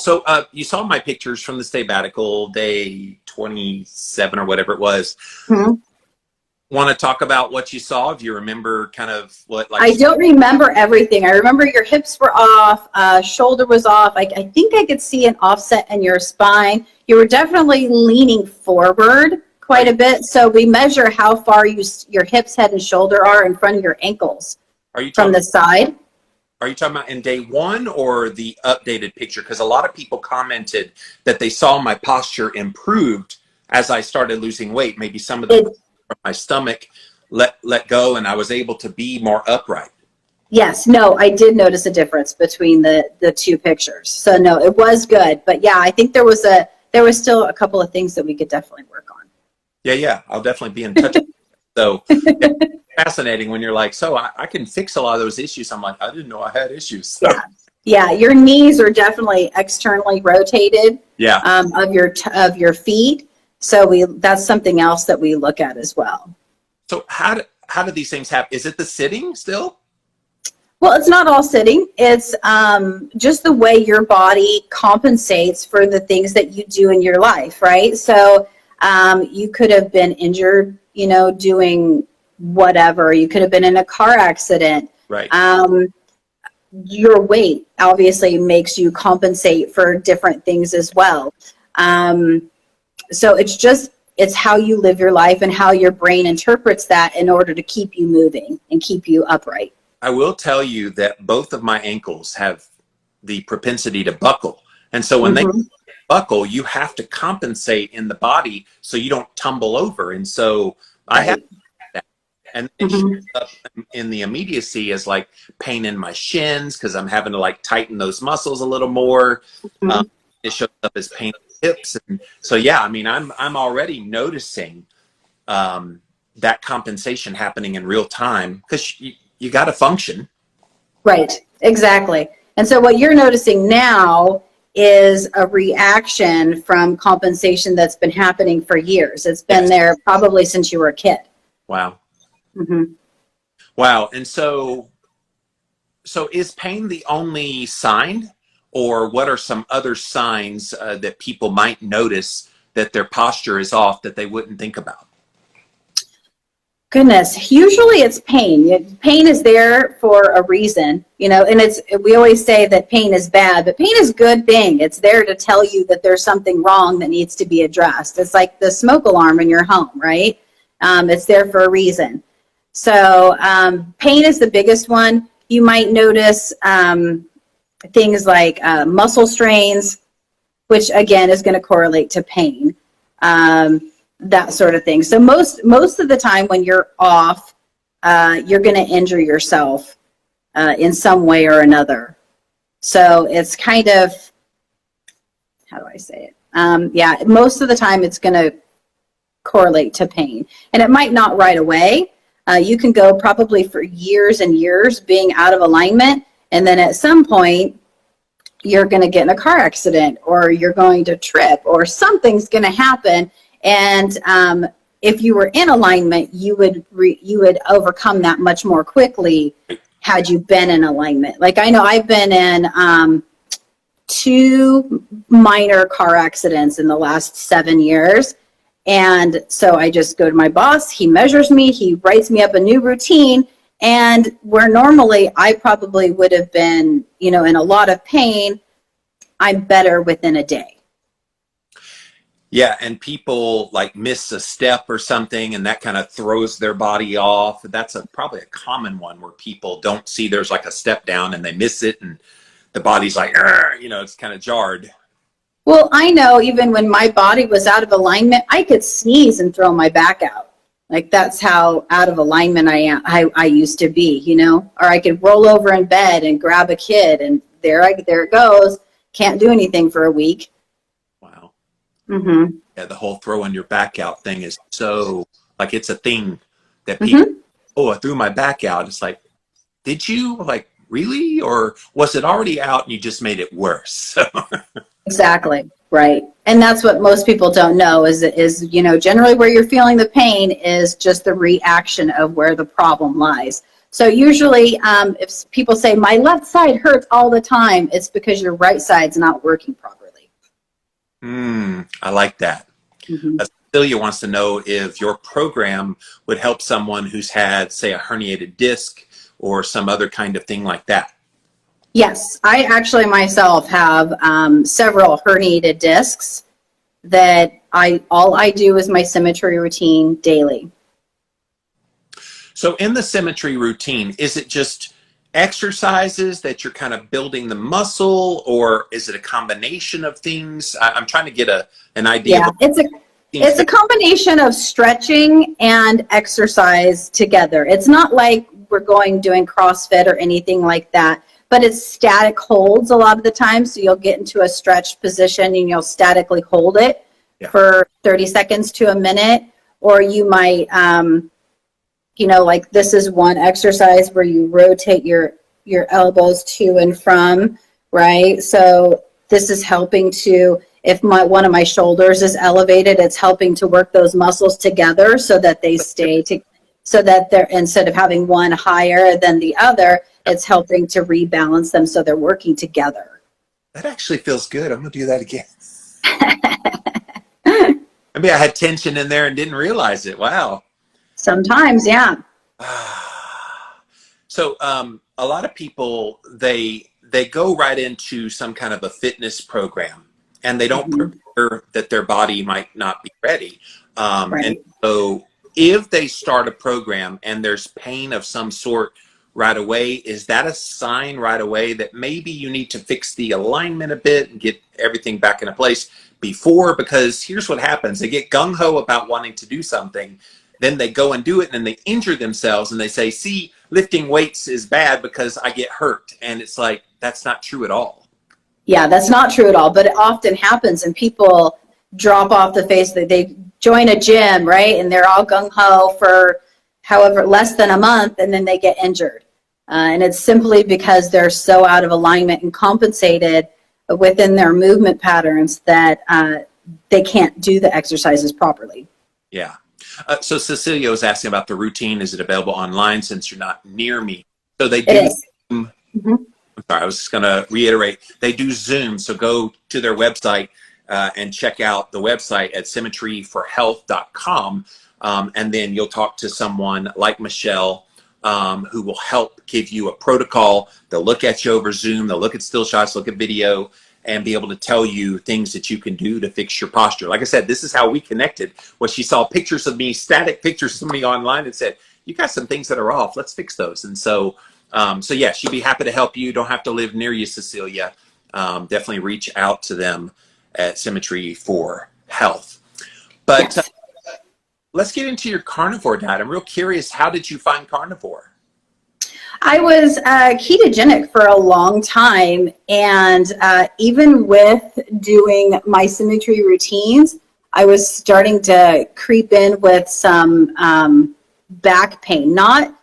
So you saw my pictures from the sabbatical, day 27 or whatever it was. Mm-hmm. Want to talk about what you saw? If you remember kind of what, like, I don't remember everything. I remember your hips were off, shoulder was off. I think I could see an offset in your spine. You were definitely leaning forward quite a bit. So we measure how far your hips, head, and shoulder are in front of your ankles. Are you from the side? Are you talking about in day one or the updated picture? Because a lot of people commented that they saw my posture improved as I started losing weight. Maybe some of my stomach let go and I was able to be more upright. Yes, no, I did notice a difference between the two pictures. So no, it was good. But yeah, I think there was still a couple of things that we could definitely work on. Yeah, I'll definitely be in touch. So it's fascinating when you're like, so I can fix a lot of those issues. I'm like, I didn't know I had issues. So. Yeah, your knees are definitely externally rotated. Yeah. Of your feet. So that's something else that we look at as well. So how do these things happen? Is it the sitting still? Well, it's not all sitting. It's just the way your body compensates for the things that you do in your life, right? So you could have been injured, doing whatever. You could have been in a car accident. Right. Your weight obviously makes you compensate for different things as well. So it's how you live your life and how your brain interprets that in order to keep you moving and keep you upright. I will tell you that both of my ankles have the propensity to buckle. And so when they buckle, you have to compensate in the body so you don't tumble over. And so I have that. And it shows up in the immediacy as like pain in my shins because I'm having to like tighten those muscles a little more. It shows up as pain in the hips. And so, yeah, I mean, I'm already noticing that compensation happening in real time because you got to function. Right, exactly. And so what you're noticing now is a reaction from compensation that's been happening for years. It's been there probably since you were a kid. Wow. Wow. And so is pain the only sign, or what are some other signs that people might notice that their posture is off that they wouldn't think about? Goodness, usually it's pain. Pain is there for a reason, and we always say that pain is bad, but pain is a good thing. It's there to tell you that there's something wrong that needs to be addressed. It's like the smoke alarm in your home, right? It's there for a reason. So pain is the biggest one. You might notice things like muscle strains, which again is going to correlate to pain. That sort of thing. So most of the time when you're off, you're going to injure yourself in some way or another. So it's kind of, how do I say it? Most of the time it's going to correlate to pain. And it might not right away. You can go probably for years and years being out of alignment. And then at some point, you're going to get in a car accident or you're going to trip or something's going to happen. And if you were in alignment, you would overcome that much more quickly had you been in alignment. Like I know I've been in 2 minor car accidents in the last 7 years. And so I just go to my boss, he measures me, he writes me up a new routine. And where normally I probably would have been, in a lot of pain, I'm better within a day. Yeah, and people like miss a step or something and that kind of throws their body off. That's probably a common one where people don't see there's like a step down and they miss it and the body's like, it's kind of jarred. Well, I know even when my body was out of alignment, I could sneeze and throw my back out. Like that's how out of alignment I used to be, or I could roll over in bed and grab a kid and there it goes. Can't do anything for a week. Wow. Yeah, the whole throwing your back out thing is so like it's a thing that people, I threw my back out. It's like, did you like really, or was it already out and you just made it worse? Exactly. Right. And that's what most people don't know is, generally where you're feeling the pain is just the reaction of where the problem lies. So usually if people say, my left side hurts all the time, it's because your right side's not working properly. I like that. Mm-hmm. Cecilia wants to know if your program would help someone who's had, say, a herniated disc or some other kind of thing like that. Yes, I actually myself have several herniated discs that all I do is my Symmetry routine daily. So in the Symmetry routine, is it just exercises that you're kind of building the muscle, or is it a combination of things? I'm trying to get an idea. Yeah, it's a combination of stretching and exercise together. It's not like we're doing CrossFit or anything like that, but it's static holds a lot of the time. So you'll get into a stretched position and you'll statically hold it for 30 seconds to a minute, or you might, like this is one exercise where you rotate your elbows to and from, right? So this is helping to, if one of my shoulders is elevated, it's helping to work those muscles together so that they stay so that they're, instead of having one higher than the other, it's helping to rebalance them so they're working together. That actually feels good. I'm gonna do that again. Maybe I had tension in there and didn't realize it. Wow. Sometimes, yeah. So a lot of people, they go right into some kind of a fitness program, and they don't prepare that their body might not be ready. Right. And so if they start a program and there's pain of some sort right away, is that a sign right away that maybe you need to fix the alignment a bit and get everything back into place before? Because here's what happens. They get gung-ho about wanting to do something. Then they go and do it, and then they injure themselves, and they say, see, lifting weights is bad because I get hurt. And it's like, that's not true at all. Yeah, that's not true at all, but it often happens, and people drop off the face that they join a gym, right? And they're all gung-ho for however, less than a month, and then they get injured. And it's simply because they're so out of alignment and compensated within their movement patterns that they can't do the exercises properly. Yeah. So Cecilia was asking about the routine. Is it available online since you're not near me? So they do. It is. I'm sorry, I was just going to reiterate. They do Zoom. So go to their website and check out the website at symmetryforhealth.com. And then you'll talk to someone like Michele who will help give you a protocol. They'll look at you over Zoom. They'll look at still shots, look at video, and be able to tell you things that you can do to fix your posture. Like I said, this is how we connected. Well, she saw pictures of me, static pictures of me online, and said, you got some things that are off. Let's fix those. And so, yeah, she'd be happy to help you. Don't have to live near you, Cecilia. Definitely reach out to them at Symmetry for Health. But yes. Let's get into your carnivore diet. I'm real curious. How did you find carnivore? I was ketogenic for a long time, and even with doing my Symmetry routines, I was starting to creep in with some back pain, not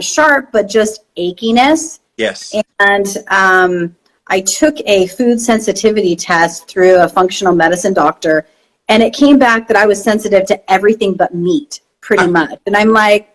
sharp, but just achiness. Yes. And I took a food sensitivity test through a functional medicine doctor, and it came back that I was sensitive to everything but meat, pretty much. And I'm like,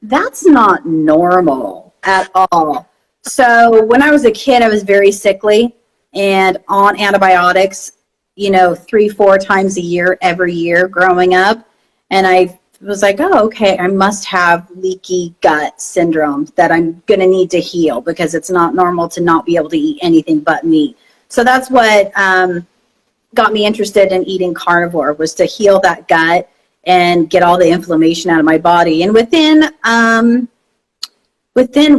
that's not normal at all. So when I was a kid, I was very sickly and on antibiotics, 3-4 times a year, every year growing up. And I was like, oh, okay, I must have leaky gut syndrome that I'm going to need to heal, because it's not normal to not be able to eat anything but meat. So that's what got me interested in eating carnivore, was to heal that gut and get all the inflammation out of my body. And within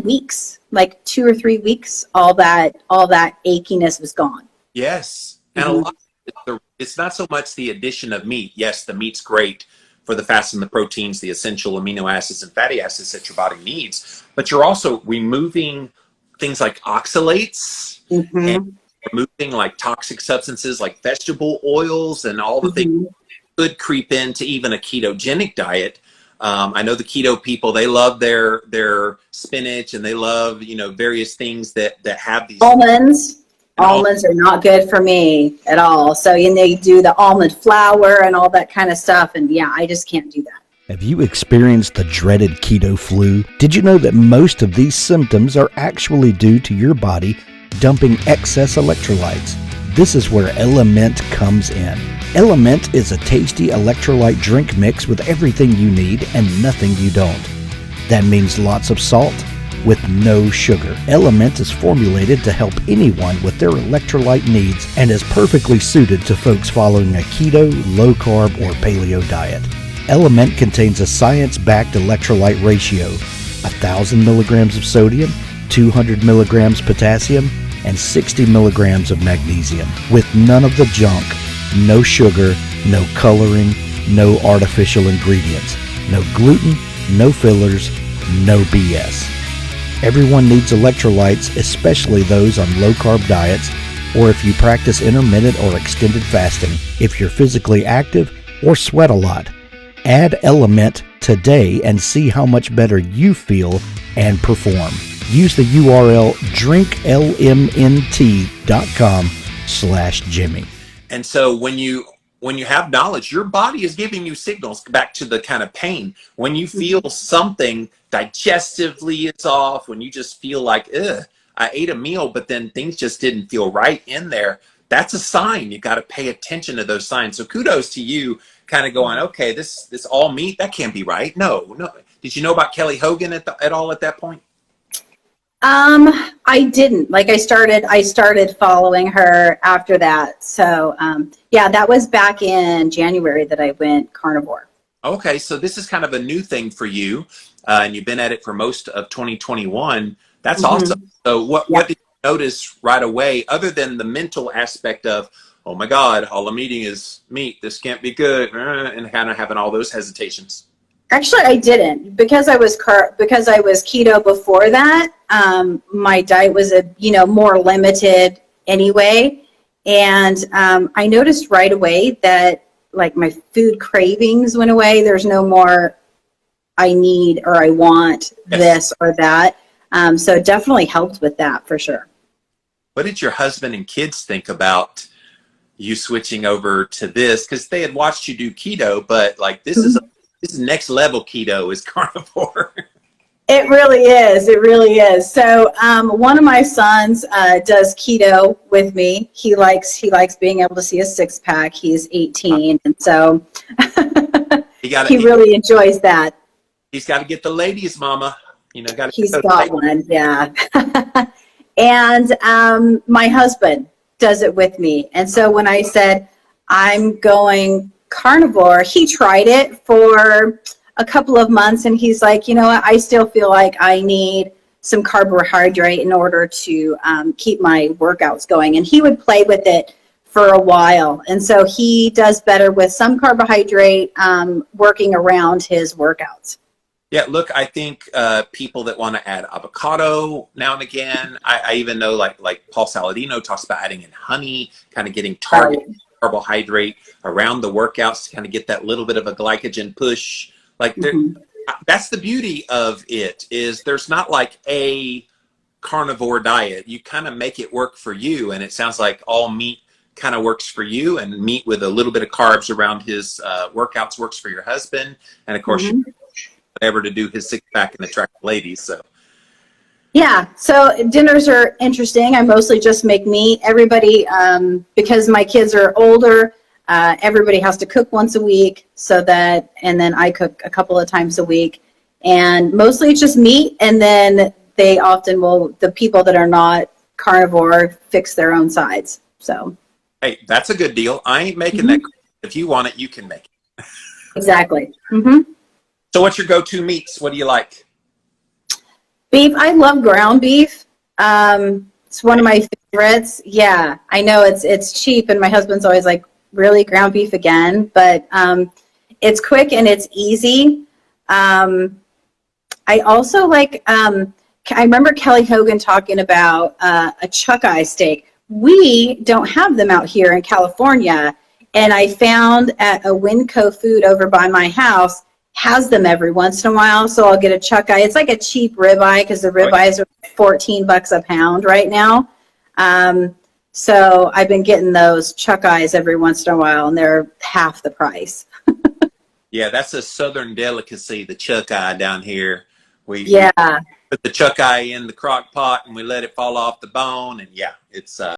weeks, like 2 or 3 weeks, all that achiness was gone. Yes. And a lot of it's not so much the addition of meat. Yes, the meat's great for the fats and the proteins, the essential amino acids and fatty acids that your body needs, but you're also removing things like oxalates and removing like toxic substances like vegetable oils and all the things could creep into even a ketogenic diet. I know the keto people, they love their spinach, and they love, various things that have these almonds. Almonds are not good for me at all. So they do the almond flour and all that kind of stuff, and yeah, I just can't do that. Have you experienced the dreaded keto flu? Did you know that most of these symptoms are actually due to your body dumping excess electrolytes? This is where Element comes in. Element is a tasty electrolyte drink mix with everything you need and nothing you don't. That means lots of salt with no sugar. Element is formulated to help anyone with their electrolyte needs and is perfectly suited to folks following a keto, low-carb, or paleo diet. Element contains a science-backed electrolyte ratio, 1,000 milligrams of sodium, 200 milligrams potassium, and 60 milligrams of magnesium, with none of the junk, no sugar, no coloring, no artificial ingredients, no gluten, no fillers, no BS. Everyone needs electrolytes, especially those on low-carb diets, or if you practice intermittent or extended fasting, if you're physically active, or sweat a lot. Add Element today and see how much better you feel and perform. Use the URL drinklmnt.com/Jimmy. And so when you have knowledge, your body is giving you signals back to the kind of pain. When you feel something digestively is off, when you just feel like, I ate a meal, but then things just didn't feel right in there, that's a sign. You got to pay attention to those signs. So kudos to you kind of going, okay, this all meat, that can't be right. No. Did you know about Kelly Hogan at all at that point? I didn't. Like I started following her after that. So, yeah, that was back in January that I went carnivore. Okay, so this is kind of a new thing for you, and you've been at it for most of 2021. That's awesome. So what did you notice right away, other than the mental aspect of, oh my God, all I'm eating is meat, this can't be good, and kind of having all those hesitations? Actually, I didn't, because I was keto before that. My diet was more limited anyway, and I noticed right away that like my food cravings went away. There's no more I need or I want this or that. So it definitely helped with that for sure. What did your husband and kids think about you switching over to this? Because they had watched you do keto, but like this is next level keto is carnivore. It really is. It really is. So one of my sons does keto with me. He likes being able to see a six pack. He's 18, and so he really enjoys that. He's got to get the ladies, mama. He's got one, yeah. And my husband does it with me. And so when I said I'm going carnivore, he tried it for a couple of months, and he's like, you know what, I still feel like I need some carbohydrate in order to keep my workouts going. And he would play with it for a while. And so he does better with some carbohydrate working around his workouts. Yeah, look, I think people that want to add avocado now and again, I even know like Paul Saladino talks about adding in honey, kind of getting targeted carbohydrate around the workouts to kind of get that little bit of a glycogen push. Like that's the beauty of it, is there's not like a carnivore diet. You kind of make it work for you, and it sounds like all meat kind of works for you, and meat with a little bit of carbs around his workouts works for your husband, and of course whatever to do his six pack and attract ladies. So yeah, so dinners are interesting. I mostly just make meat. Everybody, because my kids are older, everybody has to cook once a week, and then I cook a couple of times a week, and mostly it's just meat. And then they often the people that are not carnivore fix their own sides. So, hey, that's a good deal. I ain't making that. If you want it, you can make it. Exactly. So what's your go-to meats? What do you like? Beef. I love ground beef. It's one of my favorites. Yeah, I know it's cheap, and my husband's always like, really, ground beef again? But it's quick and it's easy. I also like, I remember Kelly Hogan talking about a chuck eye steak. We don't have them out here in California, and I found at a Winco food over by my house has them every once in a while, so I'll get a chuck eye. It's like a cheap ribeye, because the ribeyes are $14 a pound right now. So I've been getting those chuck eyes every once in a while, and they're half the price. Yeah, that's a southern delicacy, the chuck eye down here. We Yeah. put the chuck eye in the crock pot and we let it fall off the bone, and yeah, it's